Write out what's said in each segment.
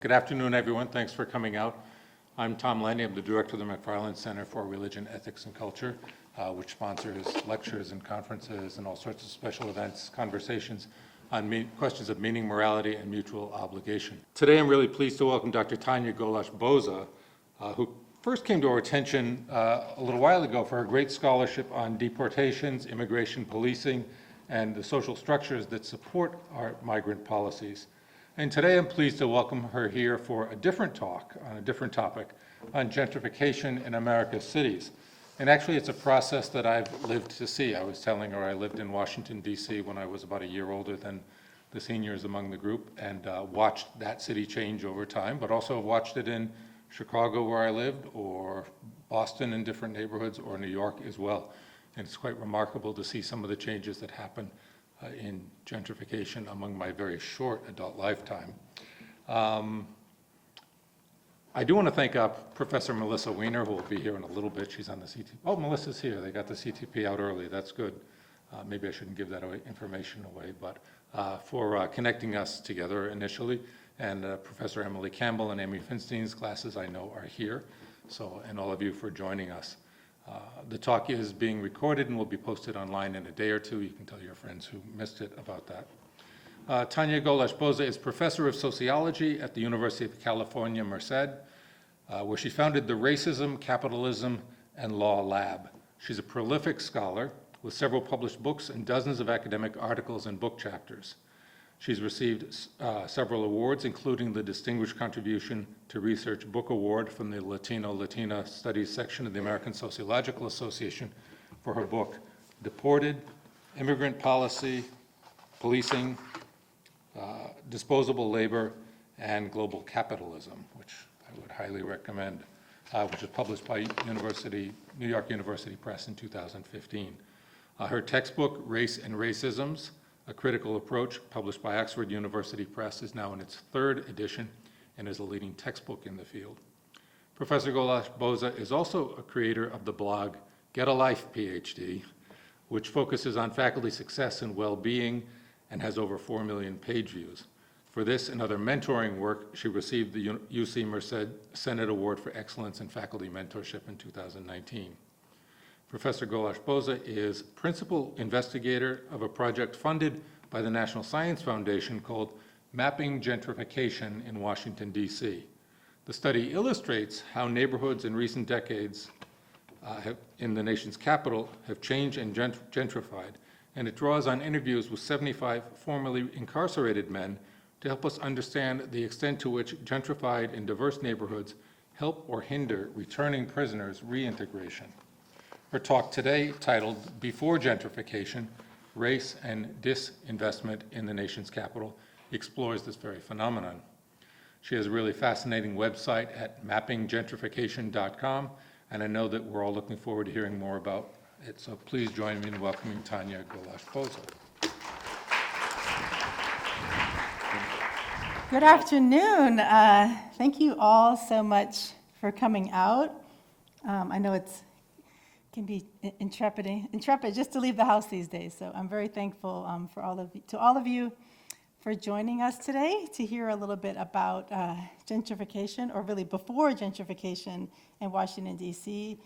Good afternoon, everyone. Thanks for coming out. I'm Tom Landy. I'm the director of the McFarland Center for Religion, Ethics, and Culture, which sponsors lectures and conferences and all sorts of special events, conversations on questions of meaning, morality, and mutual obligation. Today, I'm really pleased to welcome Dr. Tanya Golash-Boza, who first came to our attention a little while ago for her great scholarship on deportations, immigration policing, and the social structures that support our migrant policies. And today I'm pleased to welcome her here for a different talk on a different topic on gentrification in America's cities. And actually it's a process that I've lived to see. I was telling her I lived in Washington, D.C. when I was about a year older than the seniors among the group and watched that city change over time, but also watched it in Chicago where I lived, or Boston in different neighborhoods, or New York as well. And it's quite remarkable to see some of the changes that happen in gentrification among my very short adult lifetime. I do want to thank Professor Melissa Weiner, who will be here in a little bit. She's on the CTP. Oh, Melissa's here. They got the CTP out early. That's good. Maybe I shouldn't give that information away, but for connecting us together initially. And Professor Emily Campbell and Amy Finstein's classes I know are here. So, and all of you for joining us. The talk is being recorded and will be posted online in a day or two. You can tell your friends who missed it about that. Tanya Golash-Boza is professor of sociology at the University of California-Merced, where she founded the Racism, Capitalism, and Law Lab. She's a prolific scholar with several published books and dozens of academic articles and book chapters. She's received several awards, including the Distinguished Contribution to Research Book Award from the Latino-Latina Studies section of the American Sociological Association for her book, Deported, Immigrant Policy, Policing, Disposable Labor, and Global Capitalism, which I would highly recommend, which was published by New York University Press in 2015. Her textbook, Race and Racisms, A Critical Approach, published by Oxford University Press, is now in its third edition and is a leading textbook in the field. Professor Golash-Boza is also a creator of the blog Get a Life, PhD, which focuses on faculty success and well-being and has over 4 million page views. For this and other mentoring work, she received the UC Merced Senate Award for Excellence in Faculty Mentorship in 2019. Professor Golash-Boza is principal investigator of a project funded by the National Science Foundation called Mapping Gentrification in Washington, D.C. The study illustrates how neighborhoods in recent decades in the nation's capital have changed and gentrified, and it draws on interviews with 75 formerly incarcerated men to help us understand the extent to which gentrified and diverse neighborhoods help or hinder returning prisoners' reintegration. Her talk today, titled Before Gentrification, Race and Disinvestment in the Nation's Capital, explores this very phenomenon. She has a really fascinating website at mappinggentrification.com, and I know that we're all looking forward to hearing more about it. So please join me in welcoming Tanya Golash-Boza. Good afternoon. Thank you all so much for coming out. I know it can be intrepid just to leave the house these days. So I'm very thankful for all of you for joining us today to hear a little bit about gentrification, or really before gentrification in Washington, D.C.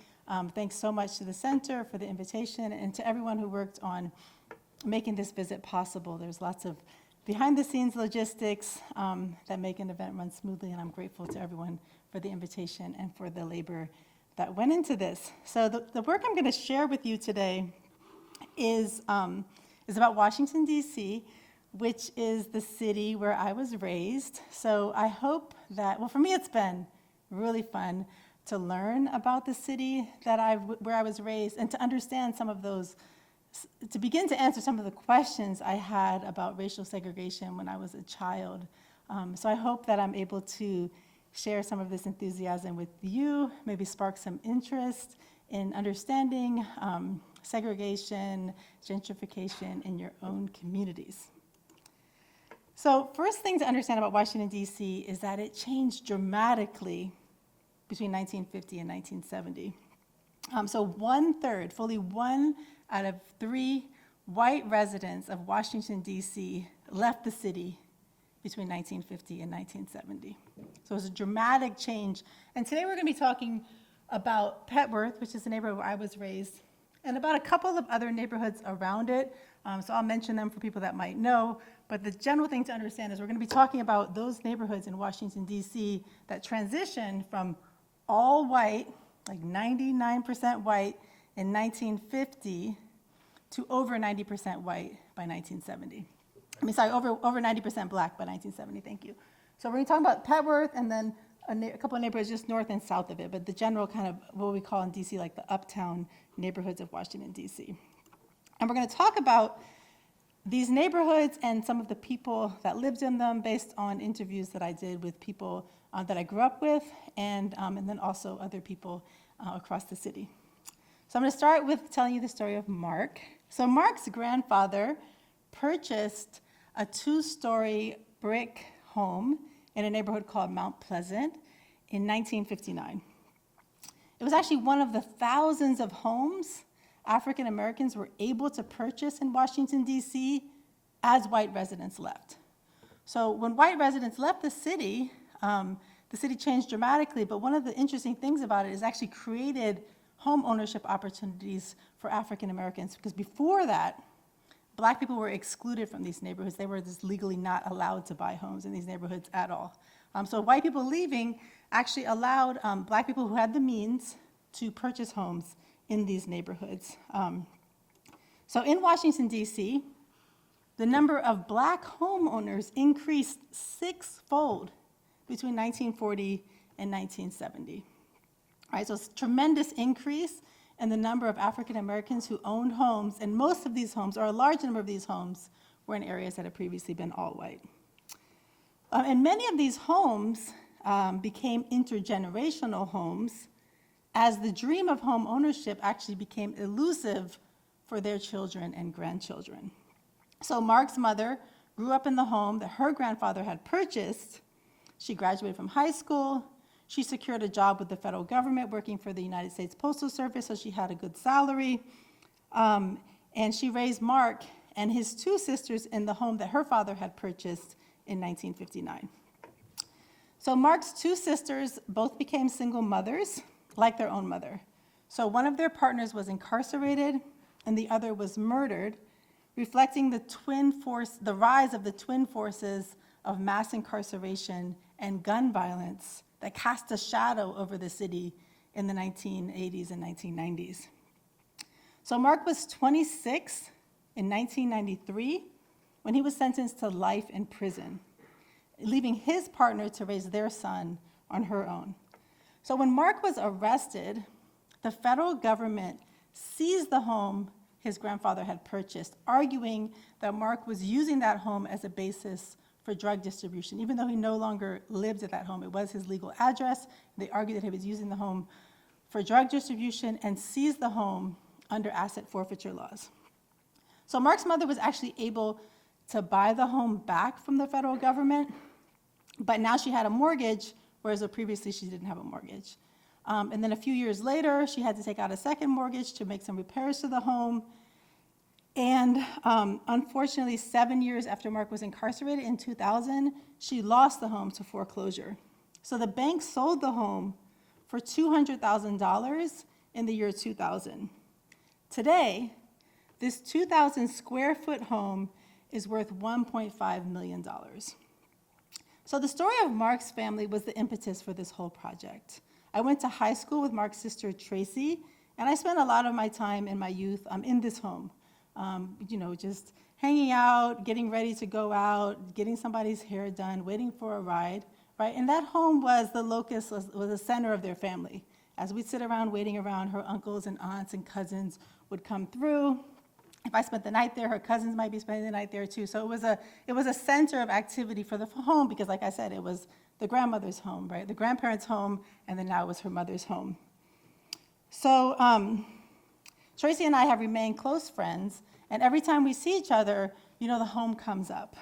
Thanks so much to the center for the invitation and to everyone who worked on making this visit possible. There's lots of behind-the-scenes logistics that make an event run smoothly, and I'm grateful to everyone for the invitation and for the labor that went into this. So the work I'm going to share with you today is about Washington, D.C., which is the city where I was raised. So I hope that, well, for me it's been really fun to learn about the city where I was raised, and to understand some of those, to begin to answer some of the questions I had about racial segregation when I was a child. So I hope that I'm able to share some of this enthusiasm with you, maybe spark some interest in understanding segregation, gentrification in your own communities. So first thing to understand about Washington, D.C. is that it changed dramatically between 1950 and 1970. So fully 1 out of 3 white residents of Washington, D.C. left the city between 1950 and 1970. So it was a dramatic change. And today we're going to be talking about Petworth, which is the neighborhood where I was raised, and about a couple of other neighborhoods around it. So I'll mention them for people that might know. But the general thing to understand is we're going to be talking about those neighborhoods in Washington, D.C. that transitioned from all white, like 99% white in 1950, to over 90% white by 1970. Over 90% black by 1970, thank you. So we're going to talk about Petworth and then a couple of neighborhoods just north and south of it, but the general kind of what we call in D.C. like the uptown neighborhoods of Washington, D.C. And we're going to talk about these neighborhoods and some of the people that lived in them based on interviews that I did with people that I grew up with and then also other people across the city. So I'm going to start with telling you the story of Mark. So Mark's grandfather purchased a 2-story brick home in a neighborhood called Mount Pleasant in 1959. It was actually one of the thousands of homes African Americans were able to purchase in Washington, D.C. as white residents left. So when white residents left the city changed dramatically, but one of the interesting things about it is actually created home ownership opportunities for African Americans, because before that, black people were excluded from these neighborhoods. They were just legally not allowed to buy homes in these neighborhoods at all. So white people leaving actually allowed black people who had the means to purchase homes in these neighborhoods. So in Washington, D.C., the number of black homeowners increased 6-fold between 1940 and 1970. All right, so it's a tremendous increase in the number of African Americans who owned homes, and most of these homes, or a large number of these homes, were in areas that had previously been all white. And many of these homes became intergenerational homes as the dream of home ownership actually became elusive for their children and grandchildren. So Mark's mother grew up in the home that her grandfather had purchased. She graduated from high school. She secured a job with the federal government working for the United States Postal Service, so she had a good salary. And she raised Mark and his 2 sisters in the home that her father had purchased in 1959. So Mark's 2 sisters both became single mothers, like their own mother. So one of their partners was incarcerated and the other was murdered, reflecting the rise of the twin forces of mass incarceration and gun violence that cast a shadow over the city in the 1980s and 1990s. So Mark was 26 in 1993 when he was sentenced to life in prison, leaving his partner to raise their son on her own. So when Mark was arrested, the federal government seized the home his grandfather had purchased, arguing that Mark was using that home as a basis for drug distribution. Even though he no longer lived at that home, it was his legal address. They argued that he was using the home for drug distribution and seized the home under asset forfeiture laws. So Mark's mother was actually able to buy the home back from the federal government, but now she had a mortgage, whereas previously she didn't have a mortgage. And then a few years later, she had to take out a second mortgage to make some repairs to the home. And unfortunately, 7 years after Mark was incarcerated in 2000, she lost the home to foreclosure. So the bank sold the home for $200,000 in the year 2000. Today, this 2,000 square foot home is worth $1.5 million. So the story of Mark's family was the impetus for this whole project. I went to high school with Mark's sister, Tracy, and I spent a lot of my time in my youth in this home. Just hanging out, getting ready to go out, getting somebody's hair done, waiting for a ride, right? And that home was the locus, was the center of their family. As we'd sit around waiting around, her uncles and aunts and cousins would come through. If I spent the night there, her cousins might be spending the night there too. So it was a center of activity for the home because, like I said, it was the grandmother's home, right? The grandparents' home, and then now it was her mother's home. So Tracy and I have remained close friends, and every time we see each other, the home comes up.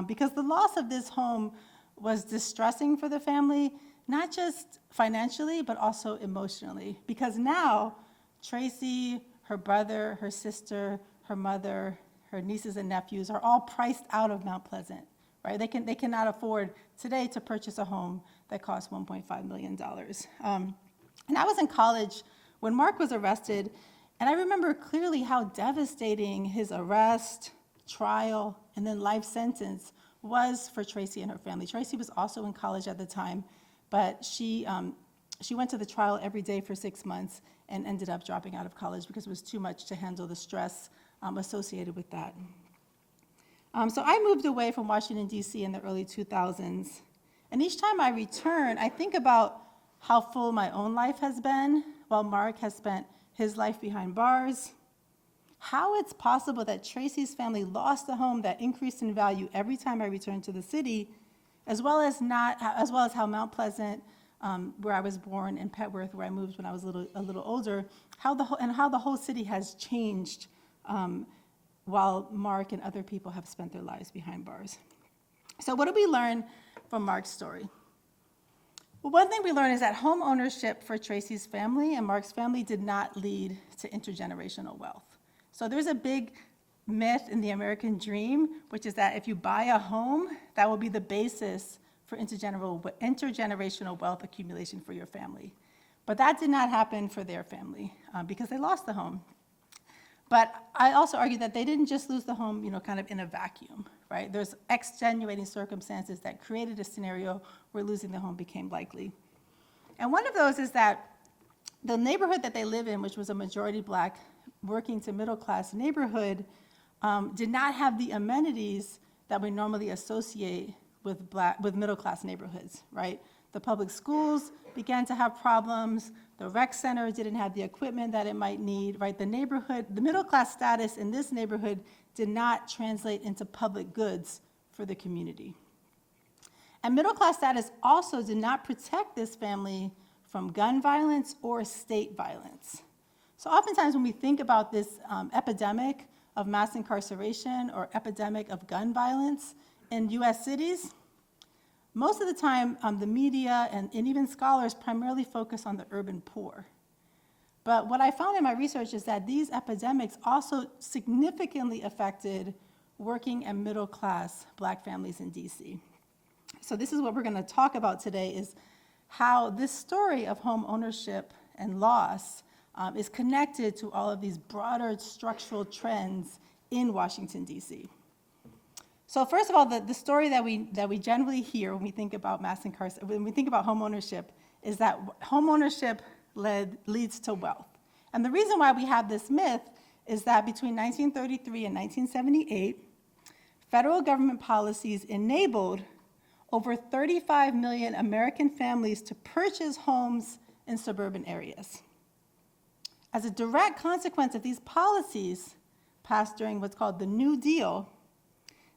Because the loss of this home was distressing for the family, not just financially, but also emotionally. Because now, Tracy, her brother, her sister, her mother, her nieces and nephews are all priced out of Mount Pleasant, right? They cannot afford today to purchase a home that costs $1.5 million. And I was in college when Mark was arrested, and I remember clearly how devastating his arrest, trial, and then life sentence was for Tracy and her family. Tracy was also in college at the time, but she went to the trial every day for 6 months and ended up dropping out of college because it was too much to handle the stress associated with that. So I moved away from Washington, D.C. in the early 2000s. And each time I return, I think about how full my own life has been while Mark has spent his life behind bars, how it's possible that Tracy's family lost a home that increased in value every time I returned to the city, as well as how Mount Pleasant, where I was born, and Petworth, where I moved when I was a little older, how the whole city has changed while Mark and other people have spent their lives behind bars. So what did we learn from Mark's story? Well, one thing we learned is that home ownership for Tracy's family and Mark's family did not lead to intergenerational wealth. So there's a big myth in the American dream, which is that if you buy a home, that will be the basis for intergenerational wealth accumulation for your family. But that did not happen for their family because they lost the home. But I also argue that they didn't just lose the home, kind of in a vacuum, right? There's extenuating circumstances that created a scenario where losing the home became likely. And one of those is that the neighborhood that they live in, which was a majority Black, working to middle class neighborhood, did not have the amenities that we normally associate with middle class neighborhoods, right? The public schools began to have problems. The rec center didn't have the equipment that it might need, right? The middle class status in this neighborhood did not translate into public goods for the community. And middle class status also did not protect this family from gun violence or state violence. So oftentimes when we think about this epidemic of mass incarceration or epidemic of gun violence in US cities, most of the time, the media and even scholars primarily focus on the urban poor. But what I found in my research is that these epidemics also significantly affected working and middle class Black families in DC. So this is what we're going to talk about today, is how this story of home ownership and loss is connected to all of these broader structural trends in Washington, D.C. So first of all, the story that we generally hear when we think about when we think about home ownership is that home ownership leads to wealth. And the reason why we have this myth is that between 1933 and 1978, federal government policies enabled over 35 million American families to purchase homes in suburban areas. As a direct consequence of these policies passed during what's called the New Deal,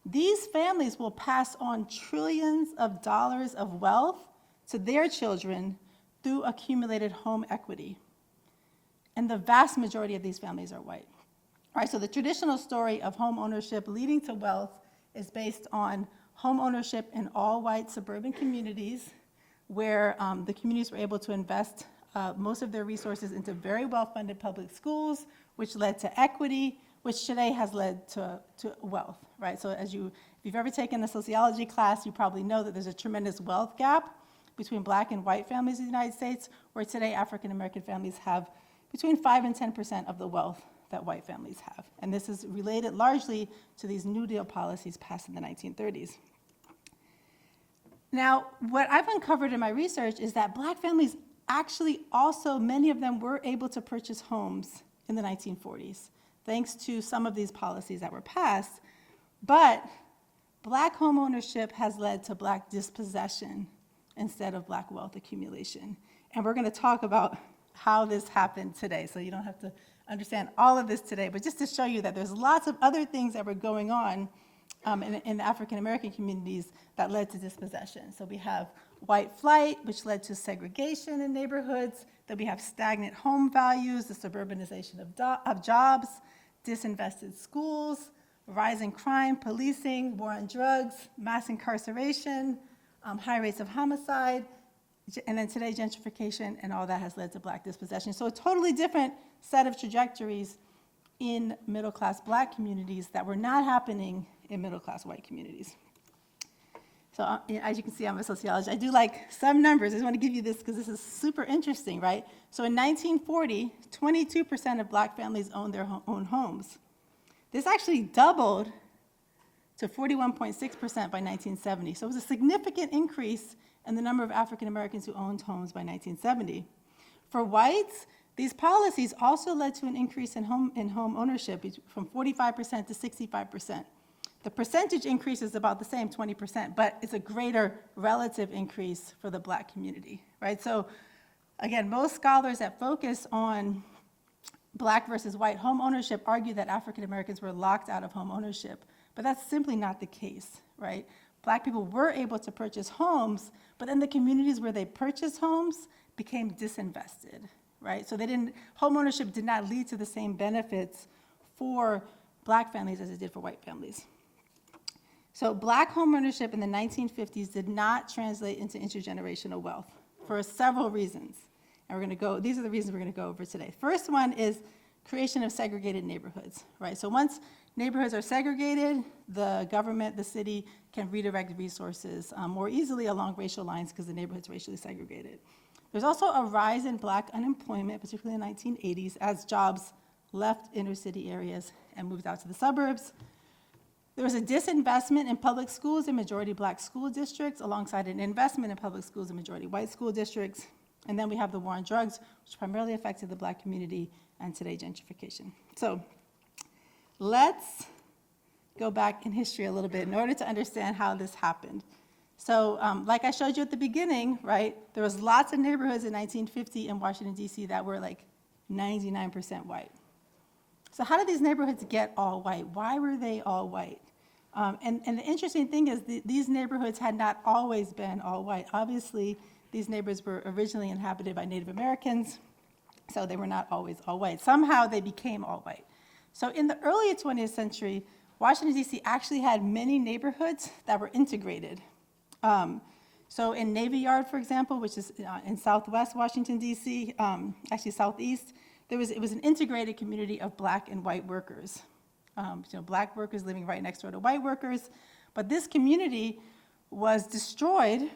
these families will pass on trillions of dollars of wealth to their children through accumulated home equity. And the vast majority of these families are white. All right, so the traditional story of home ownership leading to wealth is based on home ownership in all white suburban communities where the communities were able to invest most of their resources into very well-funded public schools, which led to equity, which today has led to wealth, right? So if you've ever taken a sociology class, you probably know that there's a tremendous wealth gap between Black and white families in the United States, where today African-American families have between 5 and 10% of the wealth that white families have. And this is related largely to these New Deal policies passed in the 1930s. Now, what I've uncovered in my research is that Black families actually also, many of them were able to purchase homes in the 1940s, thanks to some of these policies that were passed. But Black home ownership has led to Black dispossession instead of Black wealth accumulation. And we're going to talk about how this happened today. So you don't have to understand all of this today, but just to show you that there's lots of other things that were going on in the African-American communities that led to dispossession. So we have white flight, which led to segregation in neighborhoods. Then we have stagnant home values, the suburbanization of jobs, disinvested schools, rising crime, policing, war on drugs, mass incarceration, high rates of homicide, and then today gentrification, and all that has led to Black dispossession. So a totally different set of trajectories in middle-class Black communities that were not happening in middle-class white communities. So as you can see, I'm a sociologist. I do like some numbers. I just want to give you this because this is super interesting, right? So in 1940, 22% of black families owned their own homes. This actually doubled to 41.6% by 1970. So it was a significant increase in the number of African Americans who owned homes by 1970. For whites, these policies also led to an increase in home ownership from 45% to 65%. The percentage increase is about the same, 20%, but it's a greater relative increase for the black community, right? So again, most scholars that focus on black versus white home ownership argue that African Americans were locked out of home ownership, but that's simply not the case, right? Black people were able to purchase homes, but then the communities where they purchased homes became disinvested, right? So home ownership did not lead to the same benefits for black families as it did for white families. So black home ownership in the 1950s did not translate into intergenerational wealth for several reasons. And these are the reasons we're going to go over today. First one is creation of segregated neighborhoods, right? So once neighborhoods are segregated, the government, the city, can redirect resources more easily along racial lines because the neighborhood's racially segregated. There's also a rise in black unemployment, particularly in the 1980s, as jobs left inner city areas and moved out to the suburbs. There was a disinvestment in public schools in majority black school districts alongside an investment in public schools in majority white school districts. And then we have the war on drugs, which primarily affected the black community, and today gentrification. So let's go back in history a little bit in order to understand how this happened. So like I showed you at the beginning, right, there was lots of neighborhoods in 1950 in Washington, D.C. that were like 99% white. So how did these neighborhoods get all white? Why were they all white? And the interesting thing is these neighborhoods had not always been all white. Obviously, these neighborhoods were originally inhabited by Native Americans, so they were not always all white. Somehow they became all white. So in the early 20th century, Washington, D.C. actually had many neighborhoods that were integrated. So in Navy Yard, for example, which is in southwest Washington, D.C., actually southeast, it was an integrated community of black and white workers. Black workers living right next door to white workers. But this community was destroyed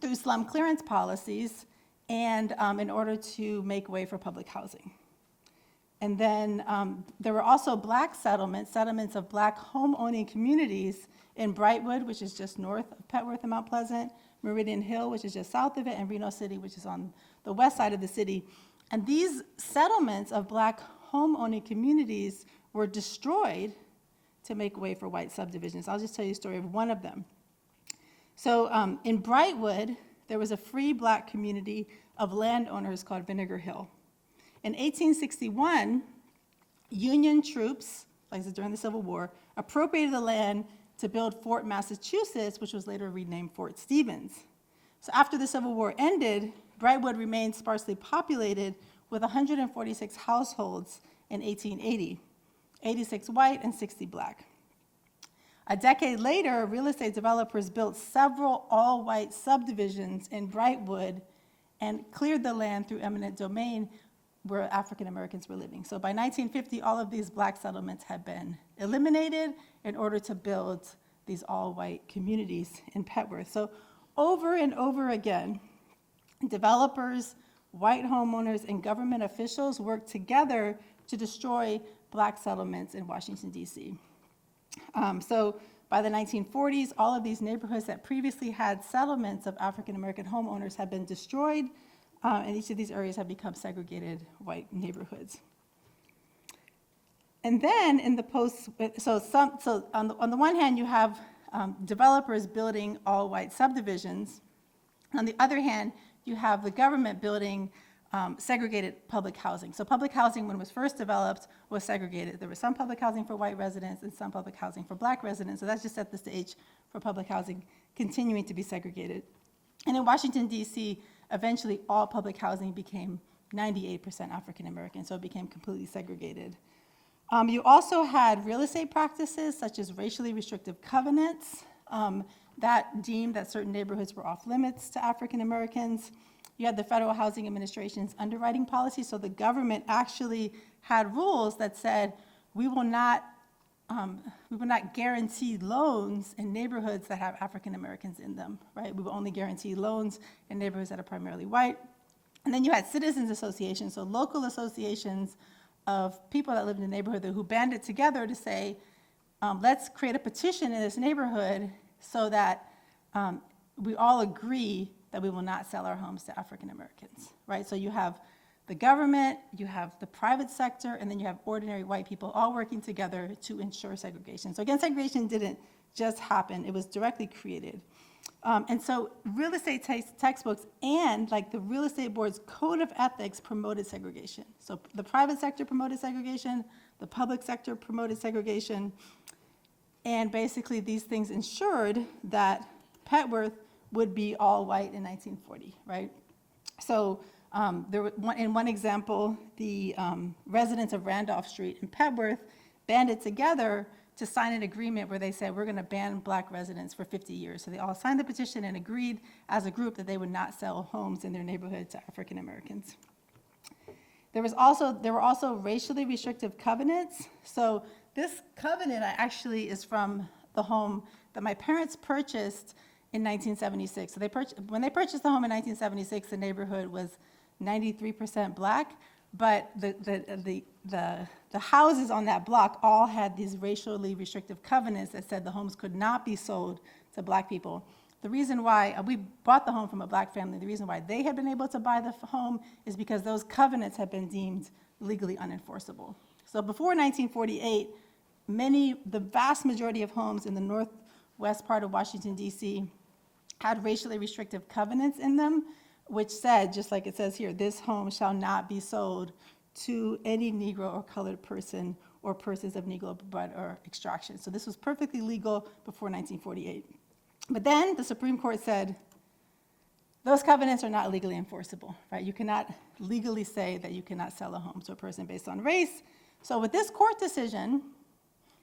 through slum clearance policies and in order to make way for public housing. And then there were also black settlements of black home-owning communities in Brightwood, which is just north of Petworth and Mount Pleasant, Meridian Hill, which is just south of it, and Reno City, which is on the west side of the city. And these settlements of black home-owning communities were destroyed to make way for white subdivisions. I'll just tell you a story of one of them. So in Brightwood, there was a free black community of landowners called Vinegar Hill. In 1861, Union troops, like I said, during the Civil War, appropriated the land to build Fort Massachusetts, which was later renamed Fort Stevens. So after the Civil War ended, Brightwood remained sparsely populated with 146 households in 1880, 86 white and 60 black. A decade later, real estate developers built several all-white subdivisions in Brightwood and cleared the land through eminent domain where African Americans were living. So by 1950, all of these black settlements had been eliminated in order to build these all-white communities in Petworth. So over and over again, developers, white homeowners, and government officials worked together to destroy black settlements in Washington, D.C. So by the 1940s, all of these neighborhoods that previously had settlements of African American homeowners had been destroyed, and each of these areas have become segregated white neighborhoods. And then in the on the one hand, you have developers building all white subdivisions. On the other hand, you have the government building segregated public housing. So public housing, when it was first developed, was segregated. There was some public housing for white residents and some public housing for black residents. So that's just set the stage for public housing continuing to be segregated. And in Washington, D.C., eventually all public housing became 98% African American, so it became completely segregated. You also had real estate practices such as racially restrictive covenants that deemed that certain neighborhoods were off limits to African Americans. You had the Federal Housing Administration's underwriting policy, so the government actually had rules that said, we will not we will not guarantee loans in neighborhoods that have African Americans in them, right? We will only guarantee loans in neighborhoods that are primarily white. And then you had citizens associations, so local associations of people that lived in the neighborhood who banded together to say, let's create a petition in this neighborhood so that we all agree that we will not sell our homes to African Americans, right? So you have the government, you have the private sector, and then you have ordinary white people all working together to ensure segregation. So again, segregation didn't just happen, it was directly created. And so real estate textbooks and like the real estate board's code of ethics promoted segregation. So the private sector promoted segregation, the public sector promoted segregation, and basically these things ensured that Petworth would be all white in 1940, right? So in one example, the residents of Randolph Street in Petworth banded together to sign an agreement where they said, we're going to ban black residents for 50 years. So they all signed the petition and agreed as a group that they would not sell homes in their neighborhood to African Americans. There were also racially restrictive covenants. So this covenant actually is from the home that my parents purchased in 1976. So when they purchased the home in 1976, the neighborhood was 93% black, but the houses on that block all had these racially restrictive covenants that said the homes could not be sold to black people. The reason why we bought the home from a black family, the reason why they had been able to buy the home is because those covenants had been deemed legally unenforceable. So before 1948, the vast majority of homes in the northwest part of Washington, D.C. had racially restrictive covenants in them, which said, just like it says here, this home shall not be sold to any Negro or colored person or persons of Negro blood or extraction. So this was perfectly legal before 1948. But then the Supreme Court said, those covenants are not legally enforceable, right? You cannot legally say that you cannot sell a home to a person based on race. So with this court decision,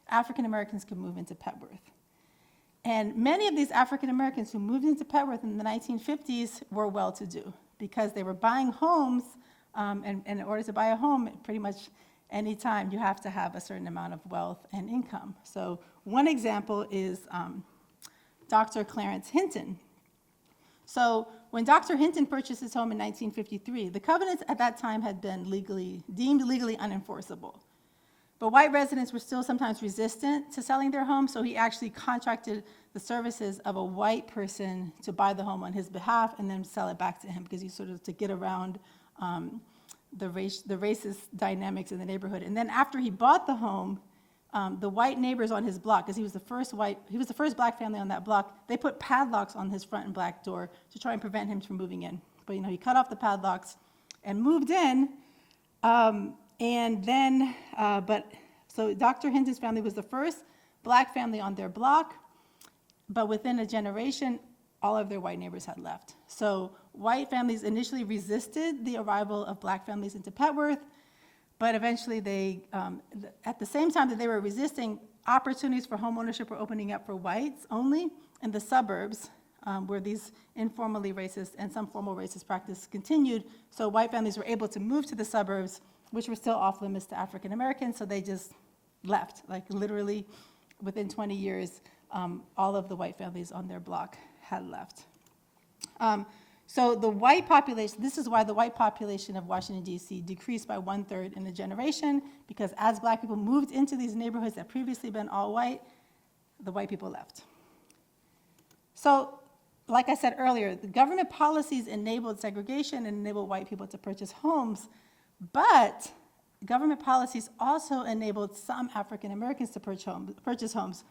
African Americans could move into Petworth. And many of these African Americans who moved into Petworth in the 1950s were well-to-do because they were buying homes, and in order to buy a home, pretty much any time you have to have a certain amount of wealth and income. So one example is Dr. Clarence Hinton. So when Dr. Hinton purchased his home in 1953, the covenants at that time had been deemed legally unenforceable. But white residents were still sometimes resistant to selling their homes, so he actually contracted the services of a white person to buy the home on his behalf and then sell it back to him because he sort of to get around the racist dynamics in the neighborhood. And then after he bought the home, the white neighbors on his block, because he was the first black family on that block, they put padlocks on his front and back door to try and prevent him from moving in. But he cut off the padlocks and moved in. So Dr. Hinton's family was the first black family on their block, but within a generation, all of their white neighbors had left. So white families initially resisted the arrival of black families into Petworth, but eventually at the same time that they were resisting, opportunities for homeownership were opening up for whites only in the suburbs, where these informally racist and some formal racist practice continued. So white families were able to move to the suburbs, which were still off limits to African Americans, so they just left. Like literally within 20 years, all of the white families on their block had left. So the white population, this is why the white population of Washington, D.C. decreased by 1/3 in a generation, because as black people moved into these neighborhoods that previously been all white, the white people left. So, like I said earlier, the government policies enabled segregation and enabled white people to purchase homes, but government policies also enabled some African Americans to purchase homes.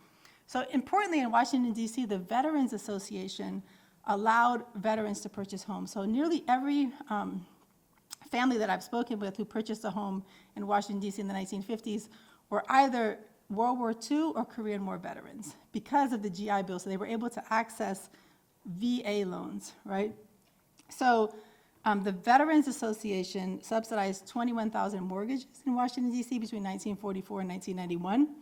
So importantly, in Washington, D.C., the Veterans Association allowed veterans to purchase homes. So nearly every family that I've spoken with who purchased a home in Washington, D.C. in the 1950s were either World War II or Korean War veterans because of the GI Bill. So they were able to access VA loans, right? So the Veterans Association subsidized 21,000 mortgages in Washington, D.C. between 1944 and 1991.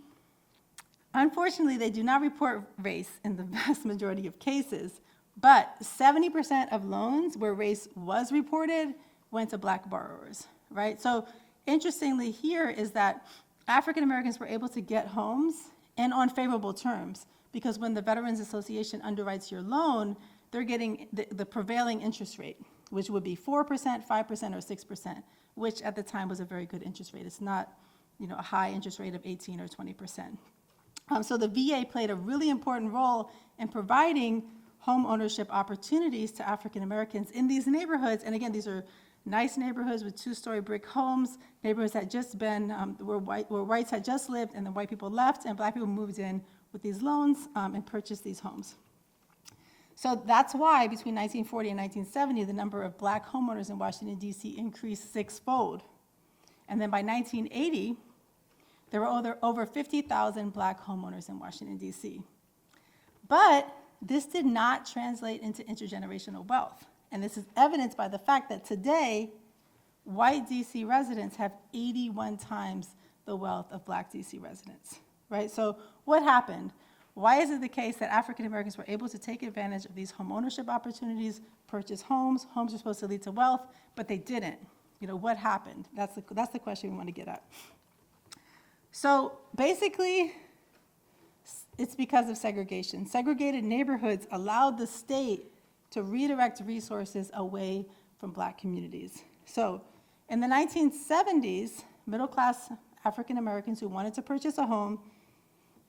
Unfortunately, they do not report race in the vast majority of cases, but 70% of loans where race was reported went to black borrowers, right? So interestingly here is that African Americans were able to get homes and on favorable terms, because when the Veterans Association underwrites your loan, they're getting the prevailing interest rate, which would be 4%, 5%, or 6%, which at the time was a very good interest rate. It's not, a high interest rate of 18 or 20%. So the VA played a really important role in providing home ownership opportunities to African Americans in these neighborhoods. And again, these are nice neighborhoods with two-story brick homes, neighborhoods that just been, where whites had just lived and the white people left and black people moved in with these loans and purchased these homes. So that's why between 1940 and 1970, the number of black homeowners in Washington, D.C. increased sixfold. And then by 1980, there were over 50,000 black homeowners in Washington, D.C. But this did not translate into intergenerational wealth. And this is evidenced by the fact that today, white D.C. residents have 81 times the wealth of black D.C. residents, right? So what happened? Why is it the case that African Americans were able to take advantage of these home ownership opportunities, purchase homes? Homes are supposed to lead to wealth, but they didn't. What happened? That's the question we want to get at. So basically, it's because of segregation. Segregated neighborhoods allowed the state to redirect resources away from black communities. So in the 1970s, middle-class African Americans who wanted to purchase a home,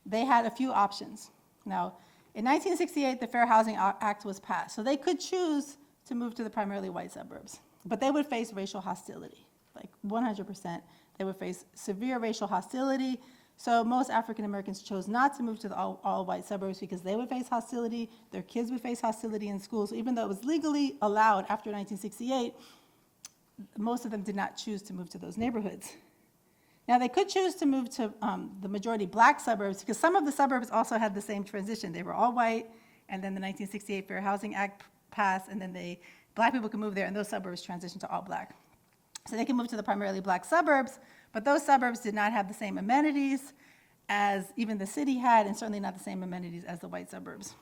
they had a few options. Now, in 1968, the Fair Housing Act was passed, so they could choose to move to the primarily white suburbs, but they would face racial hostility, like 100%. They would face severe racial hostility. So most African Americans chose not to move to the all-white suburbs because they would face hostility, their kids would face hostility in schools. So even though it was legally allowed after 1968, most of them did not choose to move to those neighborhoods. Now, they could choose to move to the majority black suburbs because some of the suburbs also had the same transition. They were all white, and then the 1968 Fair Housing Act passed, and then black people could move there, and those suburbs transitioned to all black. So they can move to the primarily black suburbs, but those suburbs did not have the same amenities as even the city had, and certainly not the same amenities as the white suburbs.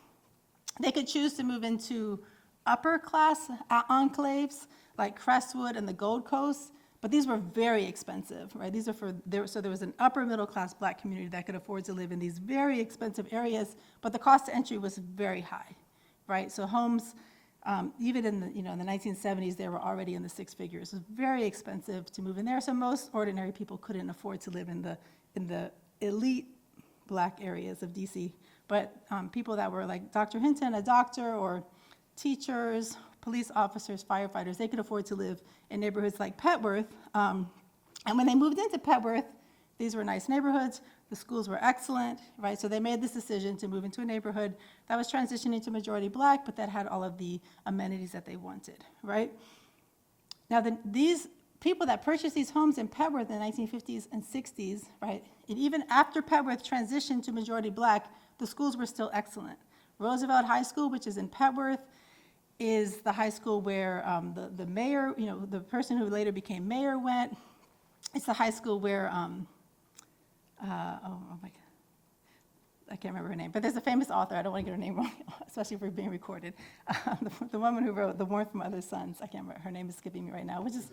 They could choose to move into upper class enclaves like Crestwood and the Gold Coast, but these were very expensive, right? So there was an upper middle class black community that could afford to live in these very expensive areas, but the cost to entry was very high, right? So homes, even in the 1970s, they were already in the six figures. It was very expensive to move in there, so most ordinary people couldn't afford to live in the elite black areas of DC. But people that were like Dr. Hinton, a doctor, or teachers, police officers, firefighters, they could afford to live in neighborhoods like Petworth. And when they moved into Petworth, these were nice neighborhoods. The schools were excellent, right? So they made this decision to move into a neighborhood that was transitioning to majority black, but that had all of the amenities that they wanted, right? Now, these people that purchased these homes in Petworth in the 1950s and 60s, right, and even after Petworth transitioned to majority black, the schools were still excellent. Roosevelt High School, which is in Petworth, is the high school where the mayor, the person who later became mayor went. It's the high school where, oh my God, I can't remember her name, but there's a famous author, I don't want to get her name wrong, especially if we're being recorded, the woman who wrote The Warmth from Other Suns, I can't remember, her name is skipping me right now, which is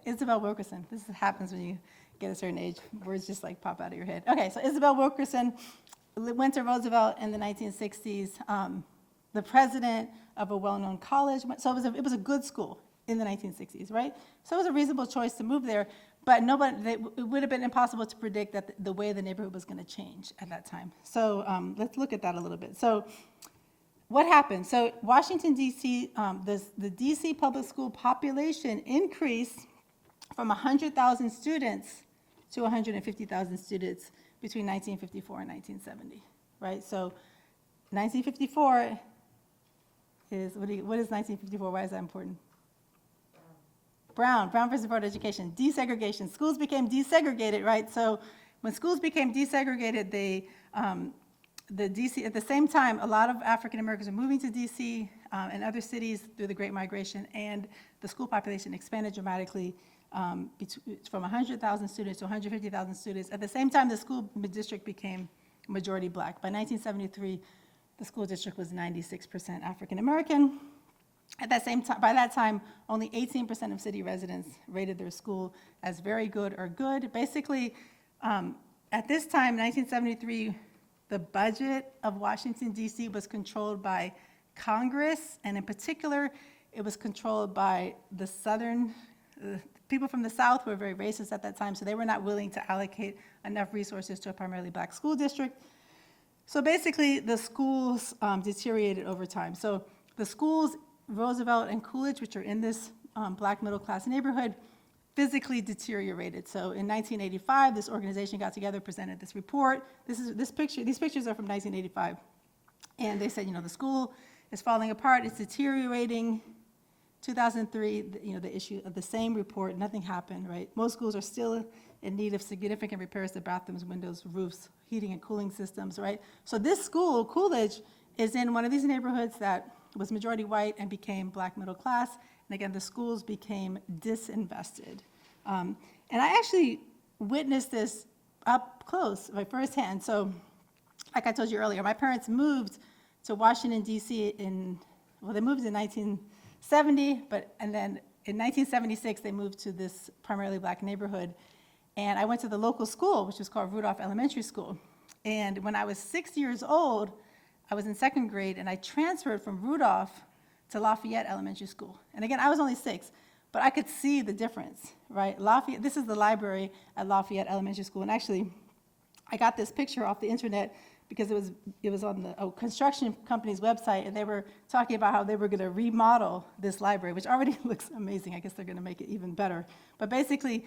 Isabel Wilkerson. This happens when you get a certain age, words just like pop out of your head. Okay, so Isabel Wilkerson went to Roosevelt in the 1960s, the president of a well-known college, so it was a good school in the 1960s, right? So it was a reasonable choice to move there, but it would have been impossible to predict that the way the neighborhood was going to change at that time. So let's look at that a little bit. So what happened? So Washington, D.C., the D.C. public school population increased from 100,000 students to 150,000 students between 1954 and 1970, right? So 1954 is, what is 1954? Why is that important? Brown versus Board of Education, desegregation. Schools became desegregated, right? So when schools became desegregated, the DC, at the same time, a lot of African Americans were moving to DC and other cities through the Great Migration, and the school population expanded dramatically from 100,000 students to 150,000 students. At the same time, the school district became majority black. By 1973, the school district was 96% African American. At that same time, by that time, only 18% of city residents rated their school as very good or good. Basically, At this time, 1973, the budget of Washington, D.C. was controlled by Congress, and in particular, it was controlled by the Southern, people from the South who were very racist at that time, so they were not willing to allocate enough resources to a primarily black school district. So basically, the schools deteriorated over time. So the schools, Roosevelt and Coolidge, which are in this black middle-class neighborhood, physically deteriorated. So in 1985, this organization got together, presented this report. These pictures are from 1985. And they said, the school is falling apart, it's deteriorating. 2003, the issue of the same report, nothing happened, right? Most schools are still in need of significant repairs to bathrooms, windows, roofs, heating and cooling systems, right? So this school, Coolidge, is in one of these neighborhoods that was majority white and became black middle class. And again, the schools became disinvested. And I actually witnessed this up close, like firsthand. So like I told you earlier, my parents moved to Washington, D.C. they moved in 1970, and then in 1976, they moved to this primarily black neighborhood. And I went to the local school, which was called Rudolph Elementary School. And when I was 6 years old, I was in second grade, and I transferred from Rudolph to Lafayette Elementary School. And again, I was only 6, but I could see the difference, right? Lafayette, this is the library at Lafayette Elementary School. And actually, I got this picture off the internet because it was on the construction company's website, and they were talking about how they were going to remodel this library, which already looks amazing. I guess they're going to make it even better. But basically,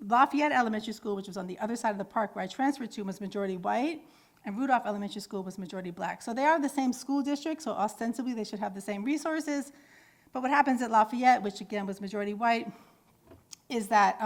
Lafayette Elementary School, which was on the other side of the park where I transferred to, was majority white, and Rudolph Elementary School was majority black. So they are the same school district, so ostensibly they should have the same resources. But what happens at Lafayette, which again was majority white, is that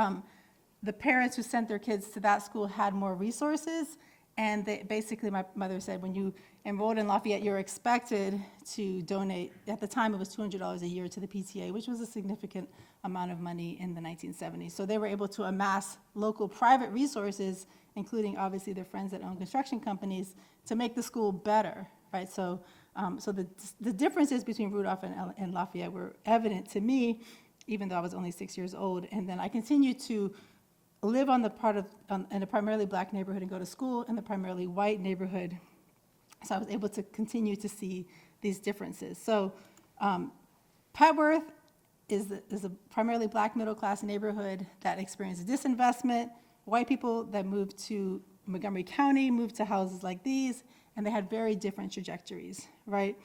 the parents who sent their kids to that school had more resources. And basically, my mother said, when you enrolled in Lafayette, you're expected to donate, at the time it was $200 a year to the PTA, which was a significant amount of money in the 1970s. So they were able to amass local private resources, including obviously their friends that own construction companies, to make the school better, right? So the differences between Rudolph and Lafayette were evident to me, even though I was only 6 years old. And then I continued to live in a primarily black neighborhood and go to school in the primarily white neighborhood. So I was able to continue to see these differences. So Petworth is a primarily black middle-class neighborhood that experienced disinvestment. White people that moved to Montgomery County moved to houses like these, and they had very different trajectories, right?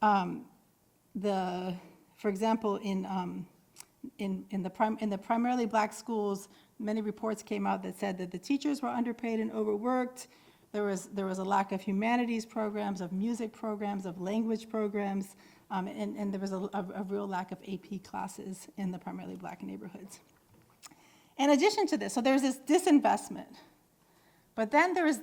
For example, in the primarily black schools, many reports came out that said that the teachers were underpaid and overworked. There was a lack of humanities programs, of music programs, of language programs, and there was a real lack of AP classes in the primarily black neighborhoods. In addition to this, so there's this disinvestment, but then there's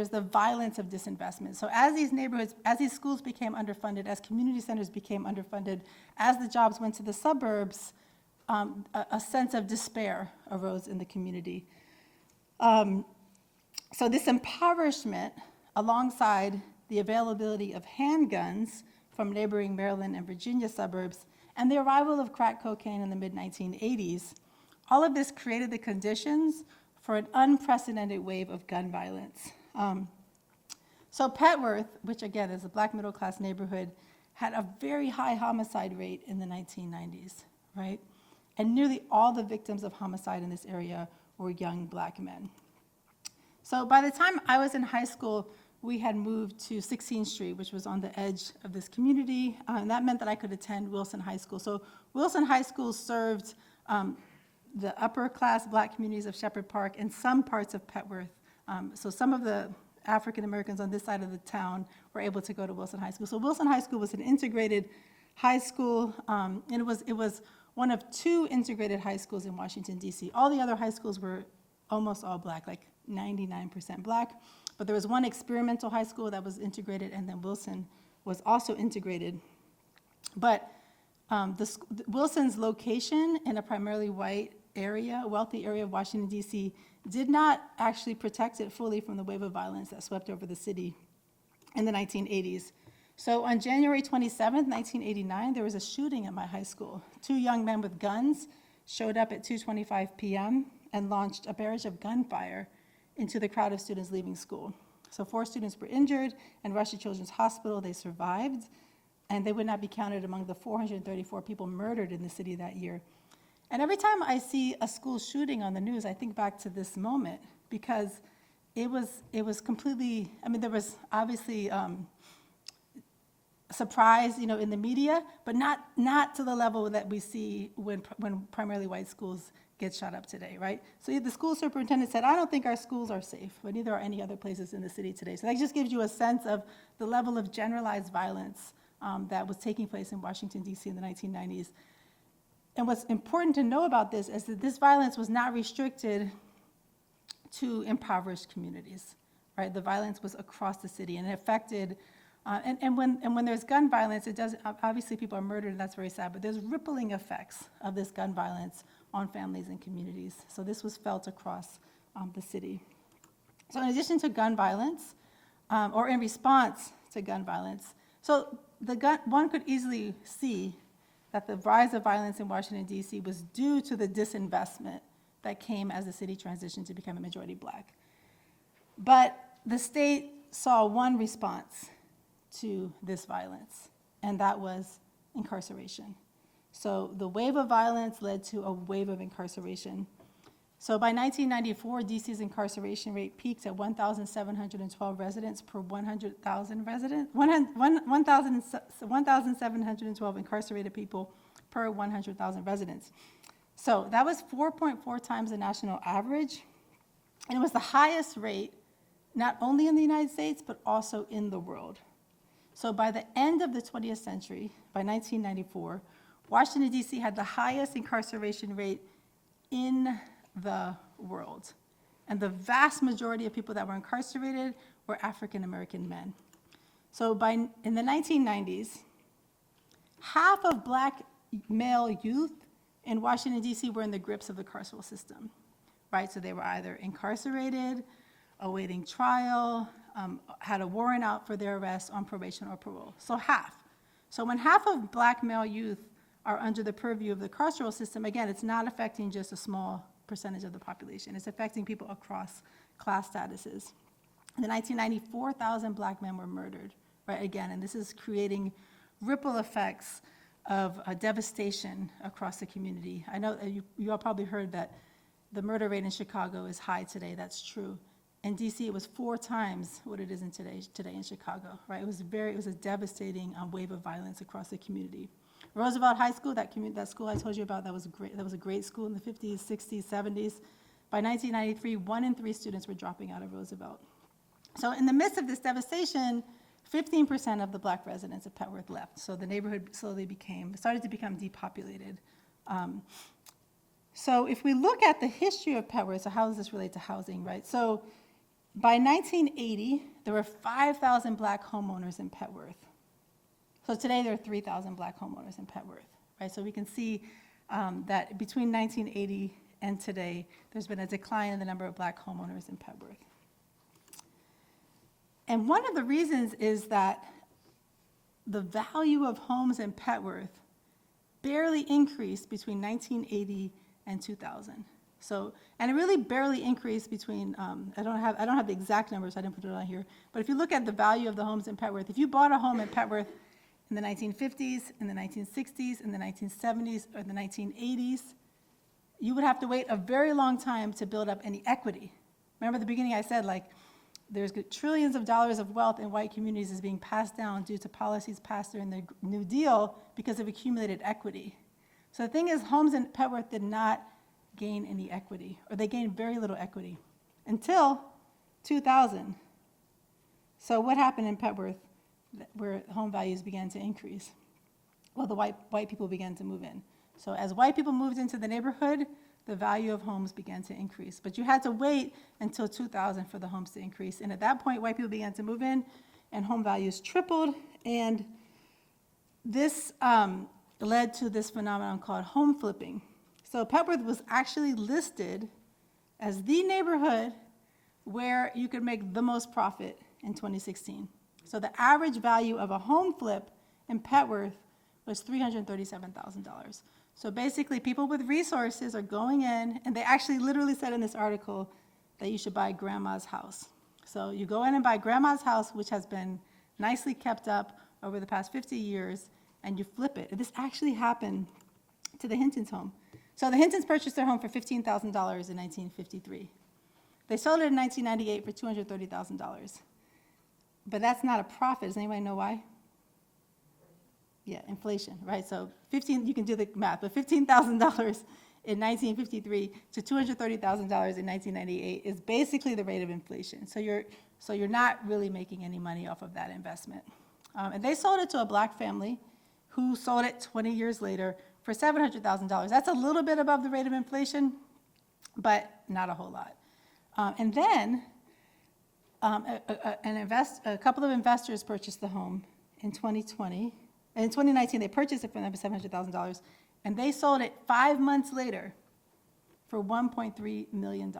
the violence of disinvestment. So as these schools became underfunded, as community centers became underfunded, as the jobs went to the suburbs, a sense of despair arose in the community. So this impoverishment, alongside the availability of handguns from neighboring Maryland and Virginia suburbs, and the arrival of crack cocaine in the mid-1980s, all of this created the conditions for an unprecedented wave of gun violence. So Petworth, which again is a black middle-class neighborhood, had a very high homicide rate in the 1990s, right? And nearly all the victims of homicide in this area were young black men. So by the time I was in high school, we had moved to 16th Street, which was on the edge of this community, and that meant that I could attend Wilson High School. So Wilson High School served the upper-class black communities of Shepherd Park and some parts of Petworth. So some of the African Americans on this side of the town were able to go to Wilson High School. So Wilson High School was an integrated high school, and it was one of 2 integrated high schools in Washington, D.C. All the other high schools were almost all black, like 99% black. But there was one experimental high school that was integrated, and then Wilson was also integrated. But Wilson's location in a primarily white area, wealthy area of Washington, D.C., did not actually protect it fully from the wave of violence that swept over the city in the 1980s. So on January 27th, 1989, there was a shooting at my high school. 2 young men with guns showed up at 2:25 p.m. and launched a barrage of gunfire into the crowd of students leaving school. So 4 students were injured and rushed to Children's Hospital. They survived, and they would not be counted among the 434 people murdered in the city that year. And every time I see a school shooting on the news, I think back to this moment, because it was completely, I mean, there was obviously surprise, in the media, but not to the level that we see when primarily white schools get shot up today, right? So the school superintendent said, I don't think our schools are safe, but neither are any other places in the city today. So that just gives you a sense of the level of generalized violence that was taking place in Washington, D.C. in the 1990s. And what's important to know about this is that this violence was not restricted to impoverished communities, right? The violence was across the city, and it affected, and when there's gun violence, it does, obviously people are murdered, and that's very sad, but there's rippling effects of this gun violence on families and communities. So this was felt across the city. So in addition to gun violence, or in response to gun violence, so one could easily see that the rise of violence in Washington, D.C. was due to the disinvestment that came as the city transitioned to become a majority Black. But the state saw one response to this violence, and that was incarceration. So the wave of violence led to a wave of incarceration. So by 1994, DC's incarceration rate peaked at 1,712 residents per 100,000 residents, 1,712 incarcerated people per 100,000 residents. So that was 4.4 times the national average, and it was the highest rate not only in the United States, but also in the world. So by the end of the 20th century, by 1994, Washington, D.C. had the highest incarceration rate in the world. And the vast majority of people that were incarcerated were African American men. So in the 1990s, half of Black male youth in Washington, D.C. were in the grips of the carceral system, right? So they were either incarcerated, awaiting trial, had a warrant out for their arrest, on probation or parole. So half. So when half of Black male youth are under the purview of the carceral system, again, it's not affecting just a small percentage of the population. It's affecting people across class statuses. In the 1990s, 4,000 Black men were murdered, right, again, and this is creating ripple effects of devastation across the community. I know you all probably heard that the murder rate in Chicago is high today. That's true. In DC, it was 4 times what it is today in Chicago, right? It was a devastating wave of violence across the community. Roosevelt High School, that school I told you about, that was a great school in the 50s, 60s, 70s. By 1993, 1 in 3 students were dropping out of Roosevelt. So in the midst of this devastation, 15% of the Black residents of Petworth left. So the neighborhood started to become depopulated. So if we look at the history of Petworth, so how does this relate to housing, right? So by 1980, there were 5,000 Black homeowners in Petworth. So today there are 3,000 Black homeowners in Petworth, right? So we can see that between 1980 and today, there's been a decline in the number of Black homeowners in Petworth. And one of the reasons is that the value of homes in Petworth barely increased between 1980 and 2000. So, and it really barely increased between, I don't have the exact numbers, so I didn't put it on here, but if you look at the value of the homes in Petworth, if you bought a home in Petworth in the 1950s, in the 1960s, in the 1970s, or the 1980s, you would have to wait a very long time to build up any equity. Remember at the beginning I said, there's trillions of dollars of wealth in white communities is being passed down due to policies passed during the New Deal because of accumulated equity. So the thing is, homes in Petworth did not gain any equity, or they gained very little equity until 2000. So what happened in Petworth where home values began to increase? Well, the white people began to move in. So as white people moved into the neighborhood, the value of homes began to increase. But you had to wait until 2000 for the homes to increase. And at that point, white people began to move in, and home values tripled. And this led to this phenomenon called home flipping. So Petworth was actually listed as the neighborhood where you could make the most profit in 2016. So the average value of a home flip in Petworth was $337,000. So basically, people with resources are going in, and they actually literally said in this article that you should buy grandma's house. So you go in and buy grandma's house, which has been nicely kept up over the past 50 years, and you flip it. And this actually happened to the Hintons' home. So the Hintons purchased their home for $15,000 in 1953. They sold it in 1998 for $230,000. But that's not a profit. Does anybody know why? Yeah, inflation, right? So you can do the math, but $15,000 in 1953 to $230,000 in 1998 is basically the rate of inflation. So you're not really making any money off of that investment. And they sold it to a black family who sold it 20 years later for $700,000. That's a little bit above the rate of inflation, but not a whole lot. And then a couple of investors purchased the home in 2020. And in 2019, they purchased it from them for $700,000, and they sold it 5 months later for $1.3 million,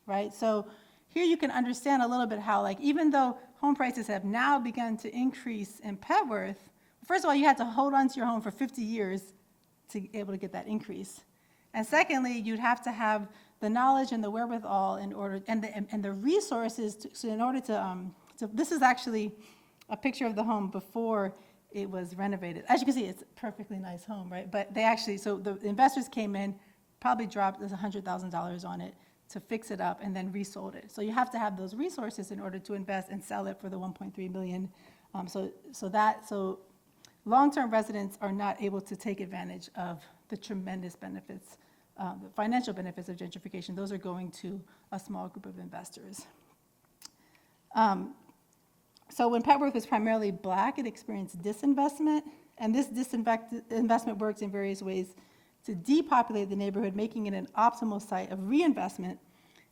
right? So here you can understand a little bit how, like, even though home prices have now begun to increase in Petworth, first of all, you had to hold on to your home for 50 years to be able to get that increase. And secondly, you'd have to have the knowledge and the wherewithal in order, and the resources in order to this is actually a picture of the home before it was renovated. As you can see, it's a perfectly nice home, right? But they actually, so the investors came in, probably dropped $100,000 on it to fix it up, and then resold it. So you have to have those resources in order to invest and sell it for the $1.3 million. So long-term residents are not able to take advantage of the tremendous benefits, the financial benefits of gentrification. Those are going to a small group of investors. So when Petworth was primarily black, it experienced disinvestment, and this disinvestment works in various ways to depopulate the neighborhood, making it an optimal site of reinvestment.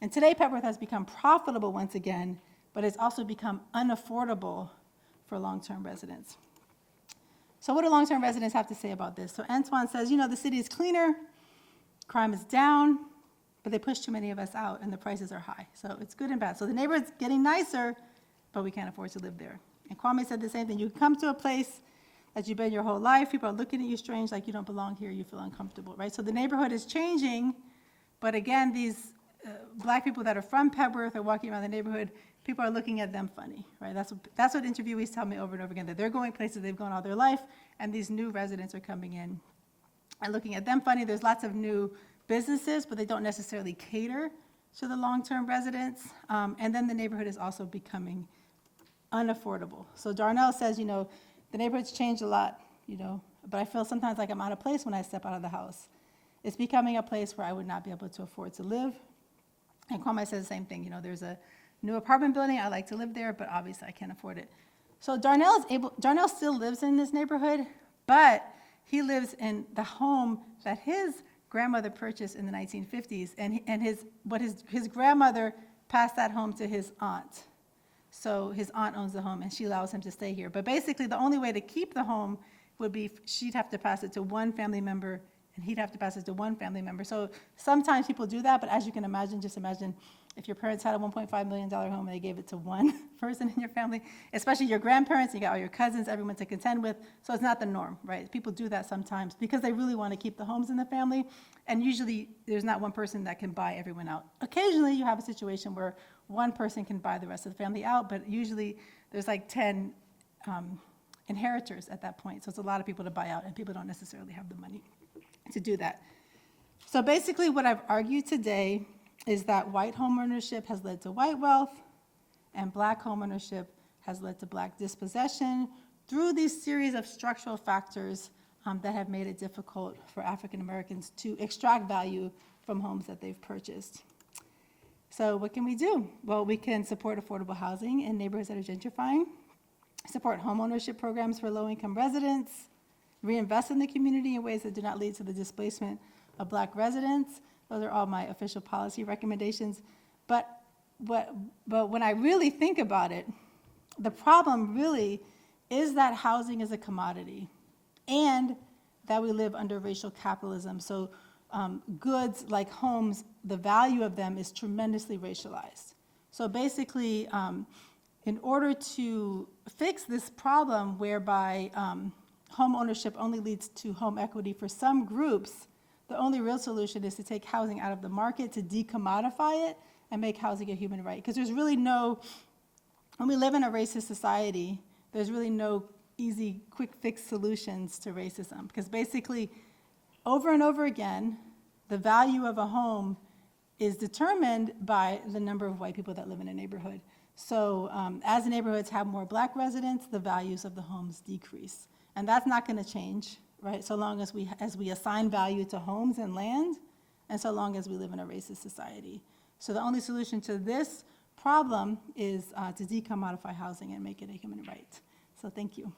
And today, Petworth has become profitable once again, but it's also become unaffordable for long-term residents. So what do long-term residents have to say about this? So Antoine says, the city is cleaner, crime is down, but they push too many of us out, and the prices are high. So it's good and bad. So the neighborhood's getting nicer, but we can't afford to live there. And Kwame said the same thing. You come to a place that you've been your whole life, people are looking at you strange, like you don't belong here, you feel uncomfortable, right? So the neighborhood is changing, but again, these black people that are from Petworth are walking around the neighborhood, people are looking at them funny, right? That's what interviewees tell me over and over again, that they're going places they've gone all their life, and these new residents are coming in and looking at them funny. There's lots of new businesses, but they don't necessarily cater to the long-term residents. And then the neighborhood is also becoming unaffordable. So Darnell says, the neighborhood's changed a lot, but I feel sometimes like I'm out of place when I step out of the house. It's becoming a place where I would not be able to afford to live. And Kwame says the same thing. There's a new apartment building. I like to live there, but obviously I can't afford it. So Darnell still lives in this neighborhood, but he lives in the home that his grandmother purchased in the 1950s, and his grandmother passed that home to his aunt. So his aunt owns the home, and she allows him to stay here. But basically, the only way to keep the home would be she'd have to pass it to one family member, and he'd have to pass it to one family member. So sometimes people do that, but as you can imagine, just imagine if your parents had a $1.5 million home and they gave it to one person in your family, especially your grandparents, you got all your cousins, everyone to contend with. So it's not the norm, right? People do that sometimes because they really want to keep the homes in the family, and usually there's not one person that can buy everyone out. Occasionally you have a situation where one person can buy the rest of the family out, but usually there's like 10 inheritors at that point. So it's a lot of people to buy out, and people don't necessarily have the money to do that. So basically what I've argued today is that white homeownership has led to white wealth, and black homeownership has led to black dispossession through these series of structural factors that have made it difficult for African Americans to extract value from homes that they've purchased. So what can we do? Well, we can support affordable housing in neighborhoods that are gentrifying, support homeownership programs for low-income residents, reinvest in the community in ways that do not lead to the displacement of black residents. Those are all my official policy recommendations. But when I really think about it, the problem really is that housing is a commodity and that we live under racial capitalism. So goods like homes, the value of them is tremendously racialized. So basically, in order to fix this problem whereby home ownership only leads to home equity. For some groups, the only real solution is to take housing out of the market, to decommodify it, and make housing a human right. Because there's really no, when we live in a racist society, there's really no easy, quick fix solutions to racism. Because basically, over and over again, the value of a home is determined by the number of white people that live in a neighborhood. So as the neighborhoods have more black residents, the values of the homes decrease. And that's not going to change, right? So long as we assign value to homes and land, and so long as we live in a racist society. So the only solution to this problem is to decommodify housing and make it a human right. So thank you.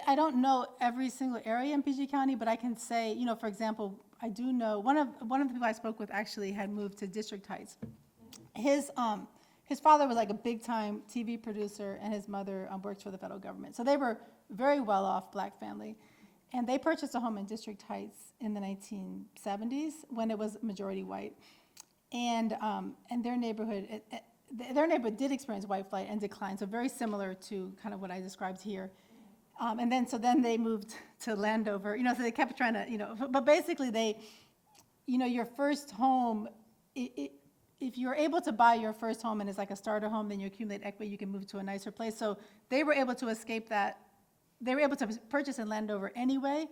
I don't know every single area in PG County, but I can say, you know, for example, I do know one of the people I spoke with actually had moved to District Heights. His father was like a big-time TV producer, and his mother worked for the federal government. So they were very well-off black family, and they purchased a home in District Heights in the 1970s when it was majority white, and their neighborhood did experience white flight and decline, so very similar to kind of what I described here. And then they moved to Landover, you know, so they kept trying to, you know, but basically they, you know, your first home, if you're able to buy your first home and it's like a starter home, then you accumulate equity, you can move to a nicer place. So they were able to escape that. They were able to purchase in Landover anyway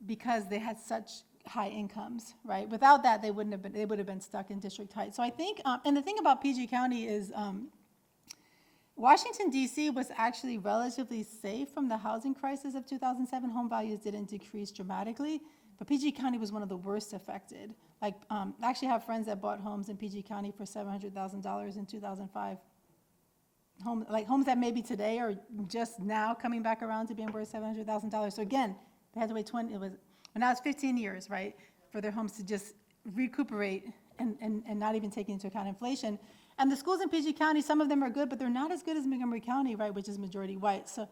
because they had such high incomes, right? Without that, they would have been stuck in District Heights. So I think, and the thing about PG County is, Washington, D.C. was actually relatively safe from the housing crisis of 2007. Home values didn't decrease dramatically, but PG County was one of the worst affected. Like, I actually have friends that bought homes in PG County for $700,000 in 2005. Homes that maybe today are just now coming back around to being worth $700,000. So again, they had to wait now it's 15 years, right, for their homes to just recuperate and not even taking into account inflation. And the schools in PG County, some of them are good, but they're not as good as Montgomery County, right, which is majority white. So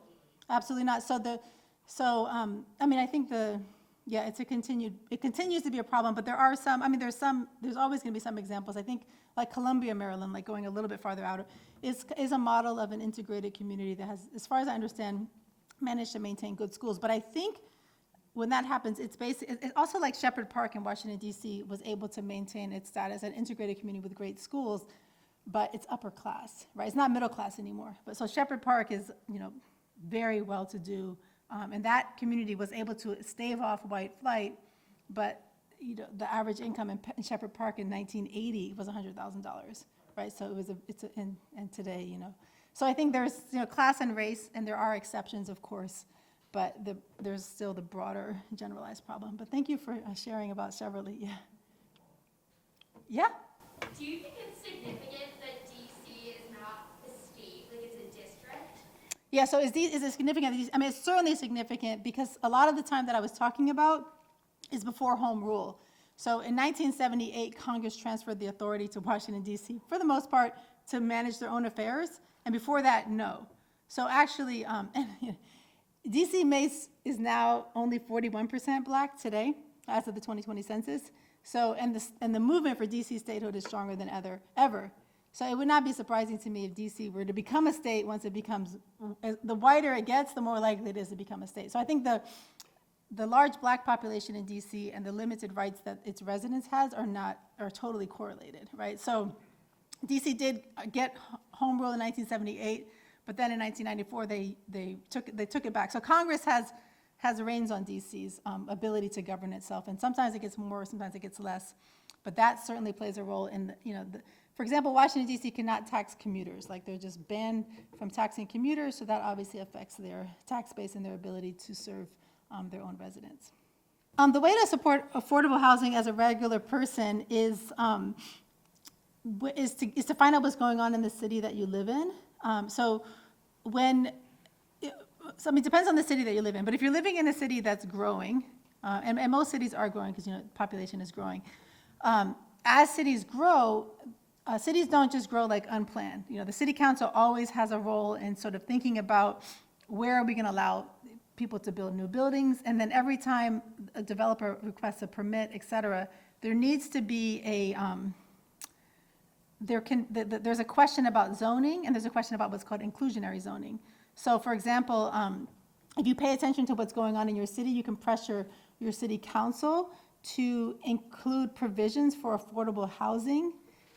absolutely not. I mean, I think it continues to be a problem, but there are some, I mean, there's always going to be some examples. I think like Columbia, Maryland, like going a little bit farther out, is a model of an integrated community that has, as far as I understand, managed to maintain good schools. But I think when that happens, it's also like Shepherd Park in Washington, D.C. was able to maintain its status as an integrated community with great schools, but it's upper class, right? It's not middle class anymore. But so Shepherd Park is, you know, very well-to-do, and that community was able to stave off white flight, but you know, the average income in Shepherd Park in 1980 was $100,000, right? So and today, you know. So I think there's, you know, class and race, and there are exceptions, of course, but there's still the broader generalized problem. But thank you for sharing about Cheverly. Yeah. Yeah? Do you think it's significant that D.C. is not a state, like it's a district? Yeah, so is it significant? I mean, it's certainly significant because a lot of the time that I was talking about is before home rule. So in 1978, Congress transferred the authority to Washington, D.C., for the most part, to manage their own affairs. And before that, no. So actually, D.C. is now only 41% black today, as of the 2020 census. So, and the movement for D.C. statehood is stronger than ever. So it would not be surprising to me if D.C. were to become a state once it becomes, the whiter it gets, the more likely it is to become a state. So I think the large black population in D.C. and the limited rights that its residents has are totally correlated, right? So D.C. did get home rule in 1978, but then in 1994 they took it back. So Congress has reins on D.C.'s ability to govern itself, and sometimes it gets more, sometimes it gets less, but that certainly plays a role in, for example, Washington, D.C. cannot tax commuters, like they're just banned from taxing commuters, so that obviously affects their tax base and their ability to serve their own residents. The way to support affordable housing as a regular person is to find out what's going on in the city that you live in. So, I mean, it depends on the city that you live in, but if you're living in a city that's growing, and most cities are growing because, population is growing, as cities grow, cities don't just grow like unplanned. The city council always has a role in sort of thinking about where are we going to allow people to build new buildings, and then every time a developer requests a permit, et cetera, there needs to be there's a question about zoning, and there's a question about what's called inclusionary zoning. So for example, if you pay attention to what's going on in your city, you can pressure your city council to include provisions for affordable housing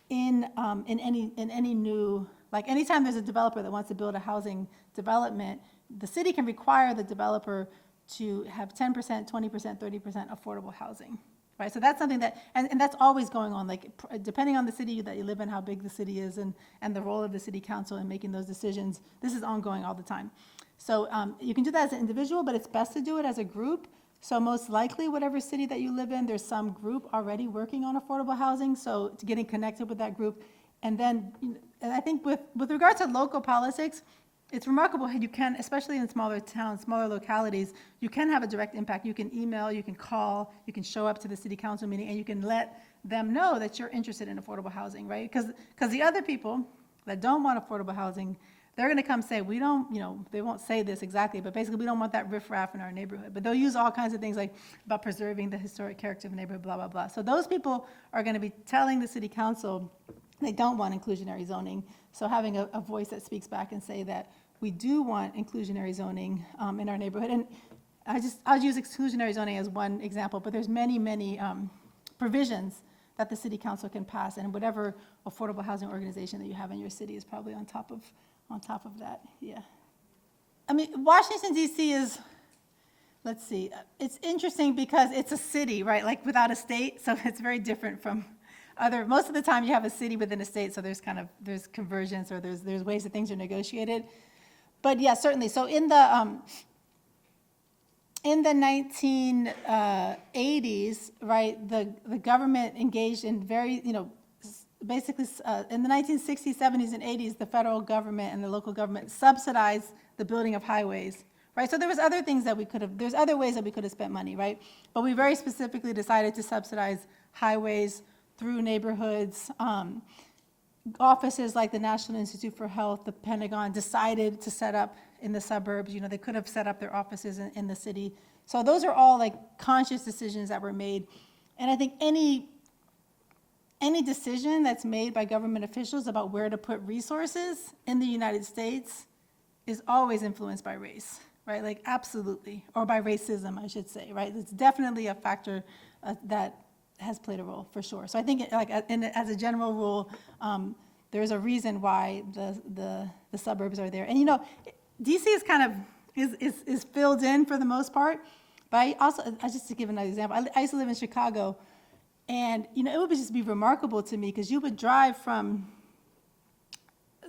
in any new, like anytime there's a developer that wants to build a housing development, the city can require the developer to have 10%, 20%, 30% affordable housing, right? So that's something that, and that's always going on, like depending on the city that you live in, how big the city is, and the role of the city council in making those decisions, this is ongoing all the time. So you can do that as an individual, but it's best to do it as a group. So most likely, whatever city that you live in, there's some group already working on affordable housing, so to getting connected with that group. And then, and I think with regard to local politics, it's remarkable how you can, especially in smaller towns, smaller localities, you can have a direct impact. You can email, you can call, you can show up to the city council meeting, and you can let them know that you're interested in affordable housing, right? Because the other people that don't want affordable housing, they're going to come say, we don't, they won't say this exactly, but basically we don't want that riffraff in our neighborhood. But they'll use all kinds of things like about preserving the historic character of the neighborhood, blah, blah, blah. So those people are going to be telling the city council they don't want inclusionary zoning. So having a voice that speaks back and say that we do want inclusionary zoning in our neighborhood. And I'll use exclusionary zoning as one example, but there's many, many provisions that the city council can pass, and whatever affordable housing organization that you have in your city is probably on top of that, yeah. I mean, Washington, D.C. is, let's see, it's interesting because it's a city, right, like without a state, so it's very different from most of the time you have a city within a state, so there's convergence, or there's ways that things are negotiated. But yeah, certainly, so in the 1980s, right, the government engaged in very, basically in the 1960s, 70s, and 80s, the federal government and the local government subsidized the building of highways, right? So there was other things that there's other ways that we could have spent money, right? But we very specifically decided to subsidize highways through neighborhoods. Offices like the National Institute for Health, the Pentagon, decided to set up in the suburbs. They could have set up their offices in the city. So those are all like conscious decisions that were made. And I think any decision that's made by government officials about where to put resources in the United States is always influenced by race, right? Like absolutely, or by racism, I should say, right? It's definitely a factor that has played a role for sure. So I think as a general rule, there's a reason why the suburbs are there. And DC is kind of is filled in for the most part. But just to give another example, I used to live in Chicago, and it would just be remarkable to me because you would drive from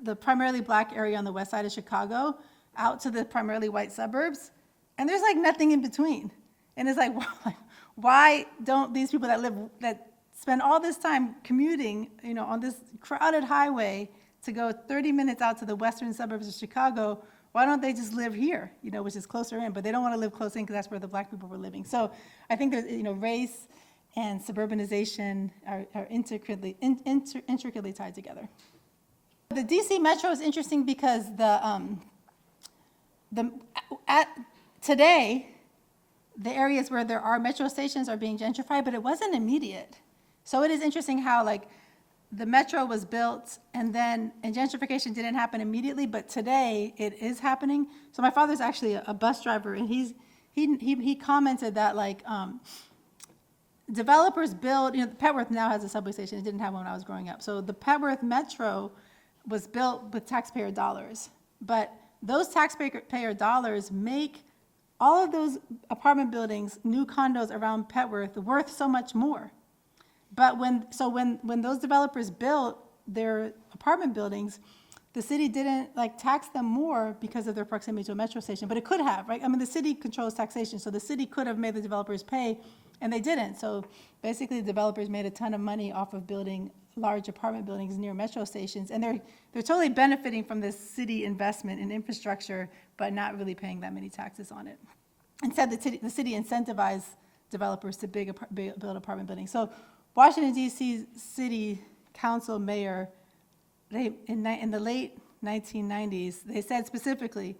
the primarily black area on the west side of Chicago out to the primarily white suburbs, and there's like nothing in between. And it's like, why don't these people that spend all this time commuting, on this crowded highway to go 30 minutes out to the western suburbs of Chicago, why don't they just live here, which is closer in? But they don't want to live close in because that's where the black people were living. So I think there's, race and suburbanization are intricately tied together. The DC Metro is interesting because today, the areas where there are metro stations are being gentrified, but it wasn't immediate. So it is interesting how the metro was built and gentrification didn't happen immediately, but today it is happening. So my father's actually a bus driver, and he commented that developers build, Petworth now has a subway station. It didn't have one when I was growing up. So the Petworth Metro was built with taxpayer dollars, but those taxpayer dollars make all of those apartment buildings, new condos around Petworth, worth so much more. But when those developers built their apartment buildings, the city didn't tax them more because of their proximity to a metro station, but it could have, right? I mean, the city controls taxation, so the city could have made the developers pay, and they didn't. So basically, the developers made a ton of money off of building large apartment buildings near metro stations, and they're totally benefiting from this city investment in infrastructure, but not really paying that many taxes on it. Instead, the city incentivized developers to build apartment buildings. So Washington, D.C. City Council mayor, in the late 1990s, they said specifically,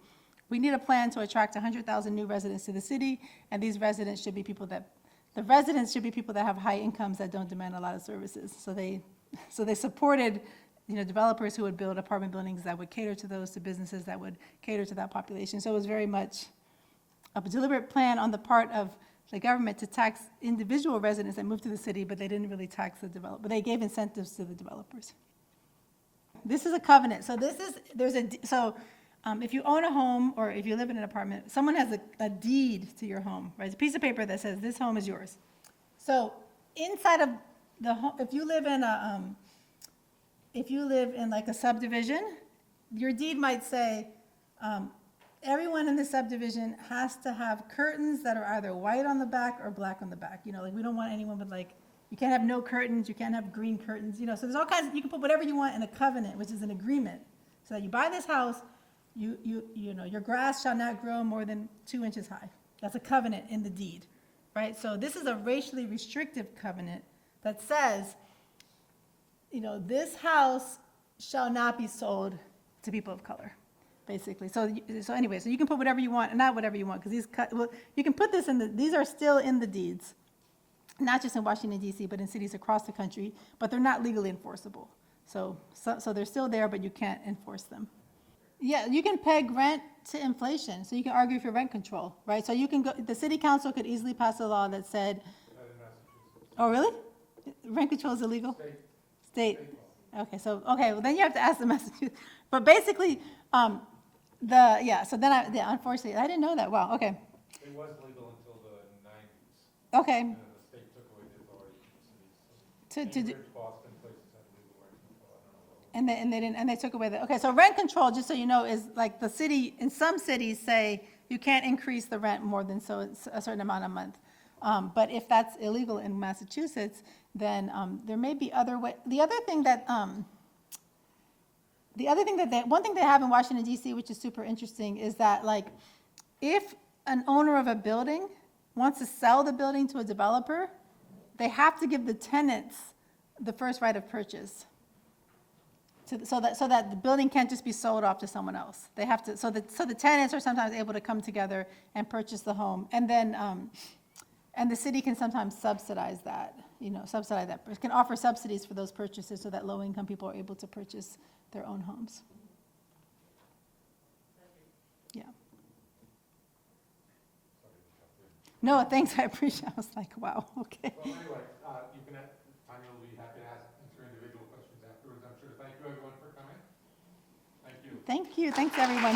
we need a plan to attract 100,000 new residents to the city, and these residents should be people that have high incomes that don't demand a lot of services. So they supported developers who would build apartment buildings that would cater to those, to businesses that would cater to that population. So it was very much a deliberate plan on the part of the government to tax individual residents that moved to the city, but they didn't really tax the developer. They gave incentives to the developers. This is a covenant. So if you own a home or if you live in an apartment, someone has a deed to your home, right? It's a piece of paper that says this home is yours. So inside of the home, if you live in like a subdivision, your deed might say, everyone in the subdivision has to have curtains that are either white on the back or black on the back. Like we don't want anyone with you can't have no curtains, you can't have green curtains, so there's all kinds you can put whatever you want in a covenant, which is an agreement. So that you buy this house, your grass shall not grow more than 2 inches high. That's a covenant in the deed, right? So this is a racially restrictive covenant that says, this house shall not be sold to people of color, basically. So anyway, so you can put whatever you want, and not whatever you want, because you can put this these are still in the deeds, not just in Washington, D.C., but in cities across the country, but they're not legally enforceable. So they're still there, but you can't enforce them. Yeah, you can peg rent to inflation, so you can argue for rent control, right? So the city council could easily pass a law that said, oh, really? Rent control is illegal? State. Okay, well, then you have to ask the Massachusetts. But basically, unfortunately, I didn't know that. Wow, okay. It was legal until the 90s. Okay. And then the state took away the authority from cities. Cambridge, Boston, places had legal rent control. I don't know. And they took away okay, so rent control, just so you know, is like the city, in some cities say you can't increase the rent more than a certain amount a month. But if that's illegal in Massachusetts, then there may be other ways. One thing they have in Washington, D.C., which is super interesting, is that if an owner of a building wants to sell the building to a developer, they have to give the tenants the first right of purchase. So that the building can't just be sold off to someone else. They have to. So the tenants are sometimes able to come together and purchase the home, and then and the city can sometimes subsidize that. It can offer subsidies for those purchases so that low-income people are able to purchase their own homes. Yeah. No, thanks. I appreciate it. I was like, wow. Okay. Well, anyway, Tanya will be happy to answer individual questions afterwards, I'm sure. Thank you, everyone, for coming. Thank you. Thank you. Thanks, everyone.